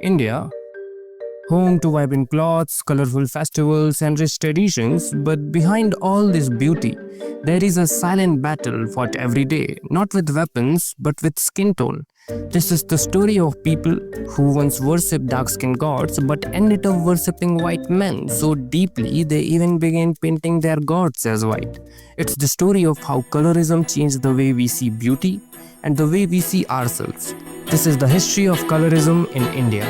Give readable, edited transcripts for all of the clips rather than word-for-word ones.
India, home to vibrant clothes, colorful festivals, and rich traditions, but behind all this beauty, there is a silent battle fought every day, not with weapons, but with skin tone. This is the story of people who once worshipped dark-skinned gods but ended up worshipping white men so deeply they even began painting their gods as white. It's the story of how colorism changed the way we see beauty and the way we see ourselves. This is the history of colorism in India.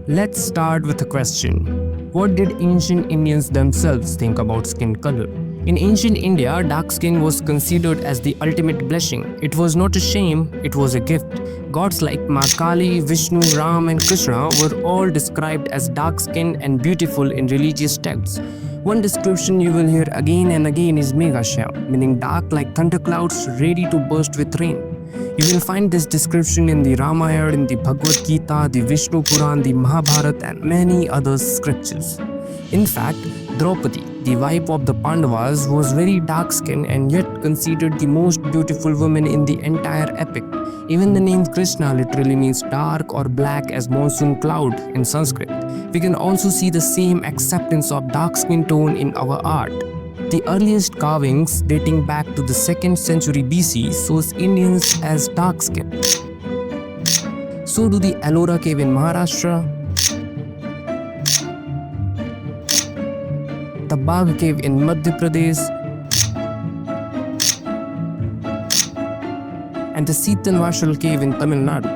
Let's start with a question. What did ancient Indians themselves think about skin color? In ancient India, dark skin was considered as the ultimate blessing. It was not a shame, it was a gift. Gods like Ma Kali, Vishnu, Ram and Krishna were all described as dark-skinned and beautiful in religious texts. One description you will hear again and again is Meghashyam, meaning dark like thunderclouds ready to burst with rain. You will find this description in the Ramayana, in the Bhagavad Gita, the Vishnu Puran, the Mahabharata and many other scriptures. In fact, Draupadi, the wife of the Pandavas, was very dark-skinned and yet considered the most beautiful woman in the entire epic. Even the name Krishna literally means dark or black as monsoon cloud in Sanskrit. We can also see the same acceptance of dark skin tone in our art. The earliest carvings dating back to the 2nd century BC shows Indians as dark-skinned. So do the Ellora cave in Maharashtra, the Bagh cave in Madhya Pradesh, and the Sitanvashal cave in Tamil Nadu.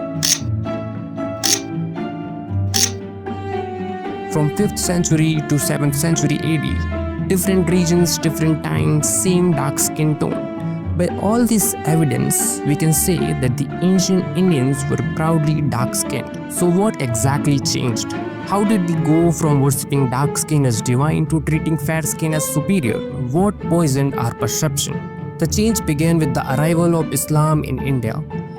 From 5th century to 7th century AD, different regions, different times, same dark skin tone. By all this evidence, we can say that the ancient Indians were proudly dark-skinned. So what exactly changed? How did we go from worshipping dark skin as divine to treating fair skin as superior? What poisoned our perception? The change began with the arrival of Islam in India.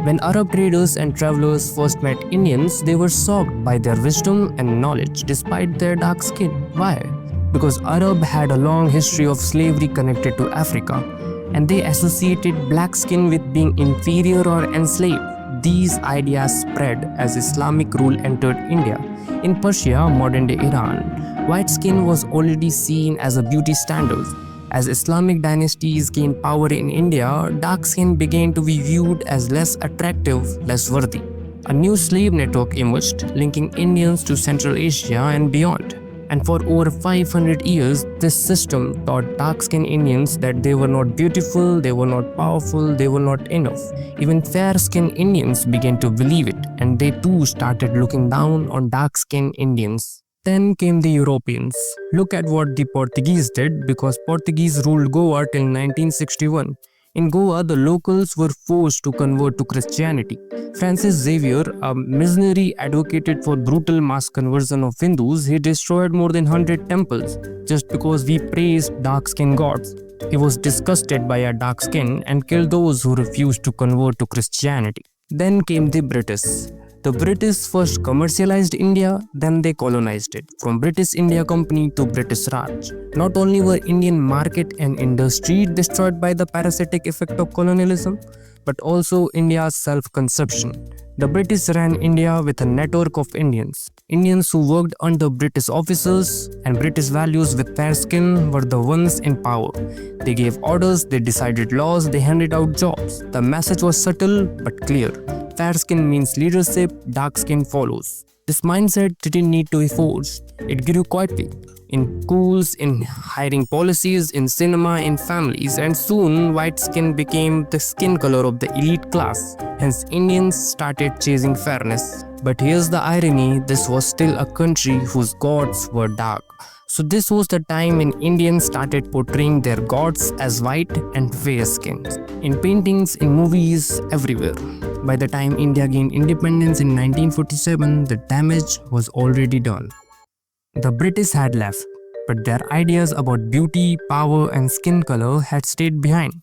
When Arab traders and travelers first met Indians, they were shocked by their wisdom and knowledge despite their dark skin. Why? Because Arab had a long history of slavery connected to Africa, and they associated black skin with being inferior or enslaved. These ideas spread as Islamic rule entered India. In Persia, modern-day Iran, white skin was already seen as a beauty standard. As Islamic dynasties gained power in India, dark skin began to be viewed as less attractive, less worthy. A new slave network emerged, linking Indians to Central Asia and beyond. And for over 500 years, this system taught dark-skinned Indians that they were not beautiful, they were not powerful, they were not enough. Even fair-skinned Indians began to believe it, and they too started looking down on dark-skinned Indians. Then came the Europeans. Look at what the Portuguese did, because Portuguese ruled Goa till 1961. In Goa, the locals were forced to convert to Christianity. Francis Xavier, a missionary, advocated for brutal mass conversion of Hindus. He destroyed more than 100 temples just because we praised dark-skinned gods. He was disgusted by our dark skin and killed those who refused to convert to Christianity. Then came the British. The British first commercialized India, then they colonized it, from British India Company to British Raj. Not only were Indian market and industry destroyed by the parasitic effect of colonialism, but also India's self-conception. The British ran India with a network of Indians. Indians who worked under British officers and British values with fair skin were the ones in power. They gave orders, they decided laws, they handed out jobs. The message was subtle but clear. Fair skin means leadership, dark skin follows. This mindset didn't need to be forced. It grew quietly. In schools, in hiring policies, in cinema, in families, and soon white skin became the skin color of the elite class. Hence, Indians started chasing fairness. But here's the irony, this was still a country whose gods were dark. So this was the time when Indians started portraying their gods as white and fair-skinned. In paintings, in movies, everywhere. By the time India gained independence in 1947, the damage was already done. The British had left, but their ideas about beauty, power and skin color had stayed behind.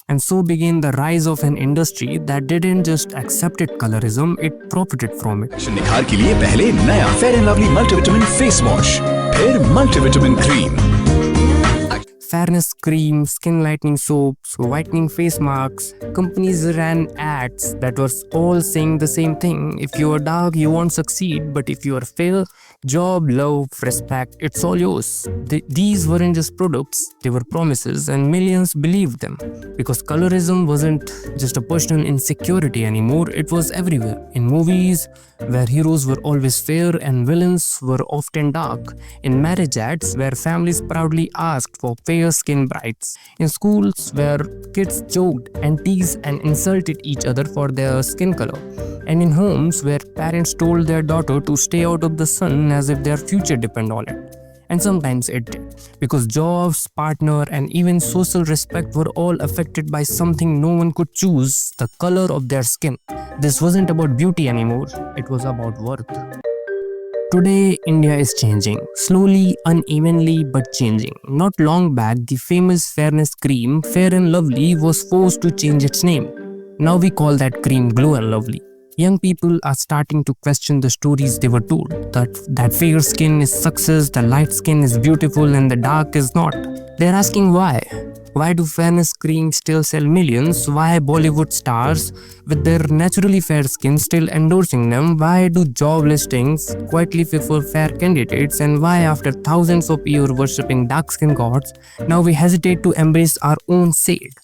And so began the rise of an industry that didn't just accepted colorism, it profited from it. निखार के लिए पहले नया fair and lovely multivitamin face wash, फिर multivitamin cream. fairness cream, skin lightening soaps, whitening face masks. Companies ran ads that were all saying the same thing. If you are dark, you won't succeed, but if you are fair, job, love, respect, it's all yours. These weren't just products, they were promises, and millions believed them. Because colorism wasn't just a personal insecurity anymore, it was everywhere. In movies, where heroes were always fair and villains were often dark. In marriage ads, where families proudly asked for fair skinned brides. In schools, where kids joked and teased and insulted each other for their skin color. And in homes, where parents told their daughter to stay out of the sun as if their future depended on it. And sometimes it did, because jobs, partner, and even social respect were all affected by something no one could choose: the color of their skin. This wasn't about beauty anymore, it was about worth. Today, India is changing, slowly, unevenly, but changing. Not long back, the famous fairness cream, Fair and Lovely, was forced to change its name. Now we call that cream Glow and Lovely. Young people are starting to question the stories they were told, that fair skin is success, the light skin is beautiful, and the dark is not. They're asking why. Why do fairness creams still sell millions? Why Bollywood stars with their naturally fair skin still endorsing them? Why do job listings quietly prefer fair candidates? And why, after thousands of years worshipping dark skin gods, now we hesitate to embrace our own shade?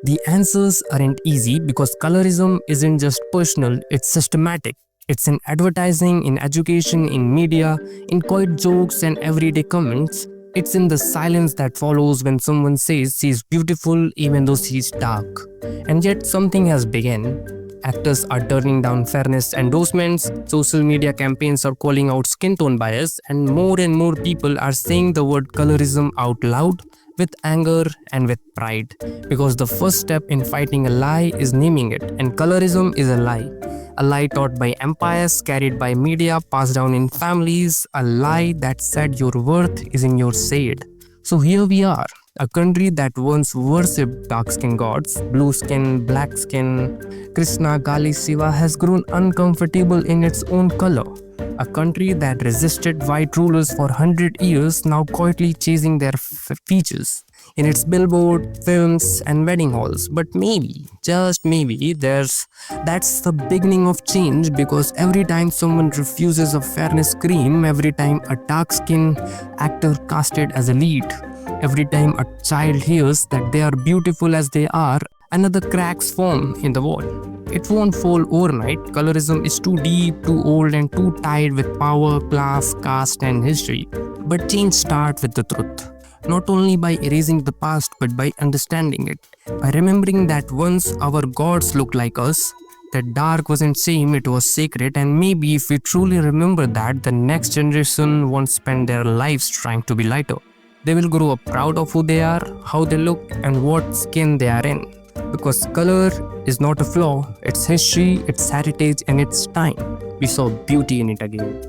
The answers aren't easy because colorism isn't just personal, it's systematic. It's in advertising, in education, in media, in quiet jokes and everyday comments. It's in the silence that follows when someone says she's beautiful even though she's dark. And yet something has begun. Actors are turning down fairness endorsements, social media campaigns are calling out skin tone bias, and more people are saying the word colorism out loud with anger and with pride. Because the first step in fighting a lie is naming it, and colorism is a lie. A lie taught by empires, carried by media, passed down in families, a lie that said your worth is in your shade. So here we are, a country that once worshipped dark skin gods, blue skin, black skin, Krishna, Kali, Shiva, has grown uncomfortable in its own color. A country that resisted white rulers for 100 years, now quietly chasing their features in its billboard, films, and wedding halls. But maybe, just maybe, that's the beginning of change, because every time someone refuses a fairness cream, every time a dark-skinned actor casted as a lead, every time a child hears that they are beautiful as they are, another cracks form in the wall. It won't fall overnight. Colorism is too deep, too old, and too tied with power, class, caste, and history. But change starts with the truth. Not only by erasing the past, but by understanding it. By remembering that once our gods looked like us, that dark wasn't shame, it was sacred. And maybe if we truly remember that, the next generation won't spend their lives trying to be lighter. They will grow up proud of who they are, how they look, and what skin they are in. Because color is not a flaw, it's history, it's heritage, and it's time. We saw beauty in it again.